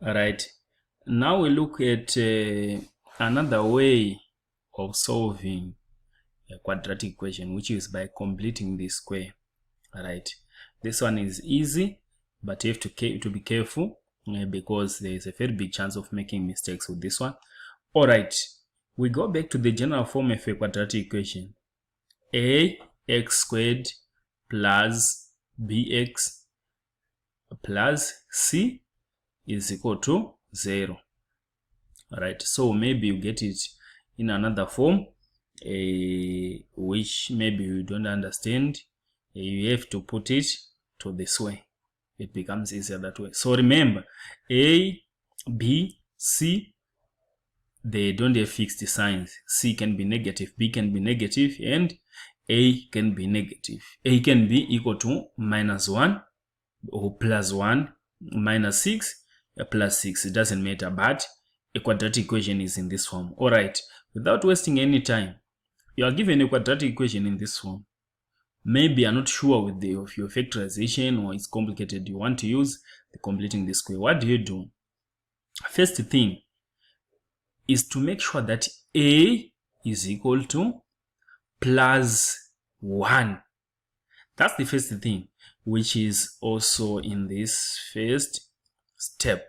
All right, now we look at another way of solving a quadratic equation, which is by completing the square. All right, this one is easy, but you have to be careful because there is a very big chance of making mistakes with this one. All right, we go back to the general form of a quadratic equation. Ax squared plus bx plus c is equal to 0. All right, so maybe you get it in another form, which maybe you don't understand. You have to put it to this way. It becomes easier that way. So remember, A, B, C, they don't have fixed signs. C can be negative, B can be negative, and A can be negative. A can be equal to -1 or +1, -6, +6. It doesn't matter, but a quadratic equation is in this form. All right, without wasting any time, you are given a quadratic equation in this form. Maybe you're not sure with of your factorization, or it's complicated. You want to use the completing the square. What do? First thing is to make sure that A is equal to +1. That's the first thing, which is also in this first step.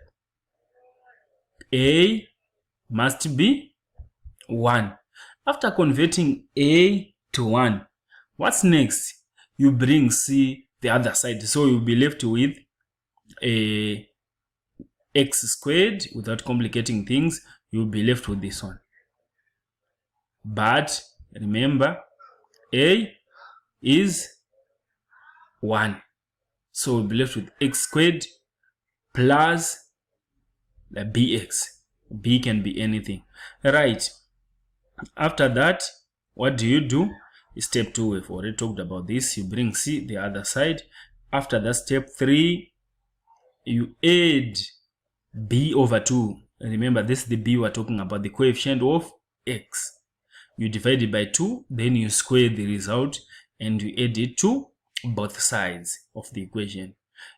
A must be 1. After converting A to 1, what's next? You bring C the other side. So you'll be left with a x squared. Without complicating things, you'll be left with this one. But remember, A is 1. So we'll be left with x squared plus the bx. B can be anything. Right. After that, what do? Step 2, we've already talked about this. You bring C the other side. After that, step 3, you add b over 2. Remember, this is the b we're talking about, the coefficient of x. You divide it by 2, then you square the result and you add it to both sides of the equation.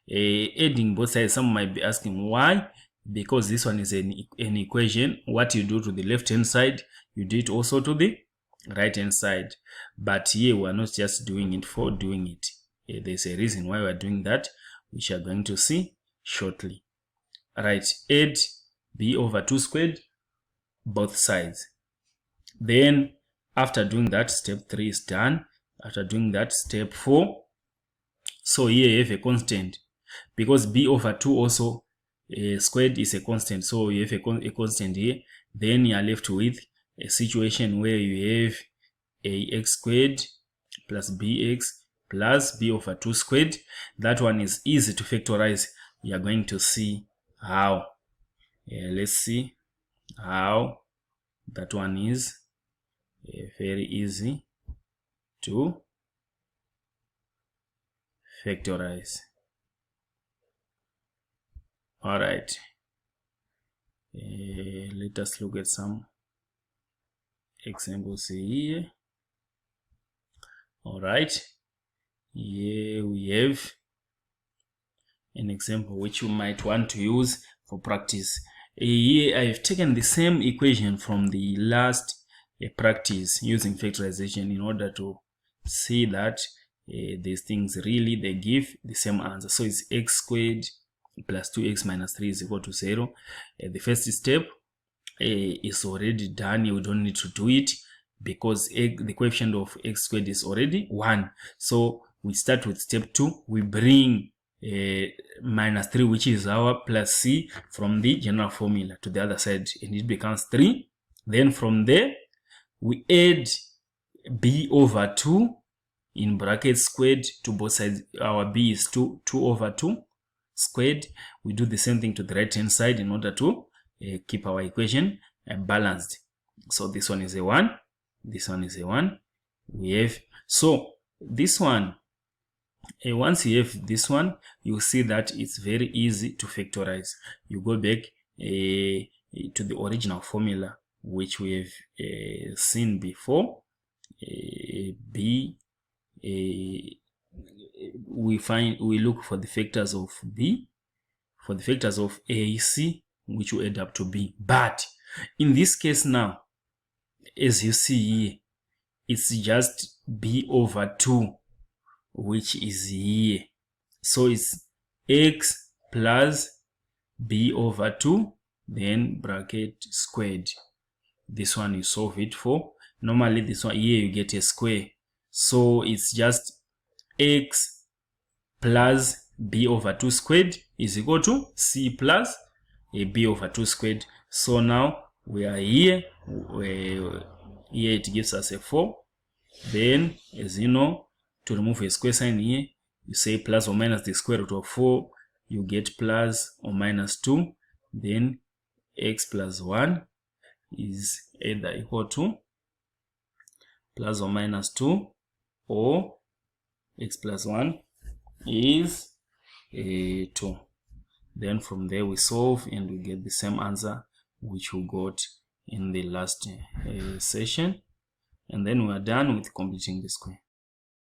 Adding both sides, some might be asking why. Because this one is an equation. What you do to the left hand side, you do it also to the right hand side. But here we're not just doing it for doing it. There's a reason why we're doing that, which you're going to see shortly. Right, add b over 2 squared both sides. Then after doing that, step 3 is done. After doing that, step 4. So here you have a constant, because b over 2 also squared is a constant. So you have a constant here. Then you are left with a situation where you have ax squared plus bx plus b over 2 squared. That one is easy to factorize. You are going to see how. Let's see how that one is very easy to factorize. All right, let us look at some examples here. All right, here we have an example which you might want to use for practice. Here I have taken the same equation from the last practice using factorization in order to see that these things really, they give the same answer. So it's x squared plus 2x minus 3 is equal to 0. The first step is already done. You don't need to do it because the coefficient of x squared is already 1. So we start with step 2. We bring -3, which is our plus c, from the general formula to the other side, and it becomes 3. Then from there, we add b over 2 in brackets squared to both sides. Our b is 2 over 2 squared. We do the same thing to the right hand side in order to keep our equation balanced. So this one is a 1, this one is a 1. We have, so this one, once you have this one, you see that it's very easy to factorize. You go back to the original formula which we have seen before. We look for the factors of b. For the factors of a, c, which will add up to b. But in this case now, as you see here, it's just b over 2, which is here. So it's x plus b over 2, then bracket squared. This one you solve it for. Normally this one here you get a square. So it's just x plus b over 2 squared is equal to c plus a b over 2 squared. So now we are here. Here it gives us a 4. Then, as you know, to remove a square sign here, you say plus or minus the square root of 4. You get plus or minus 2. Then x plus 1 is either equal to plus or minus 2, or x plus 1 is 2. Then from there we solve and we get the same answer which we got in the last session. And then we are done with completing the square.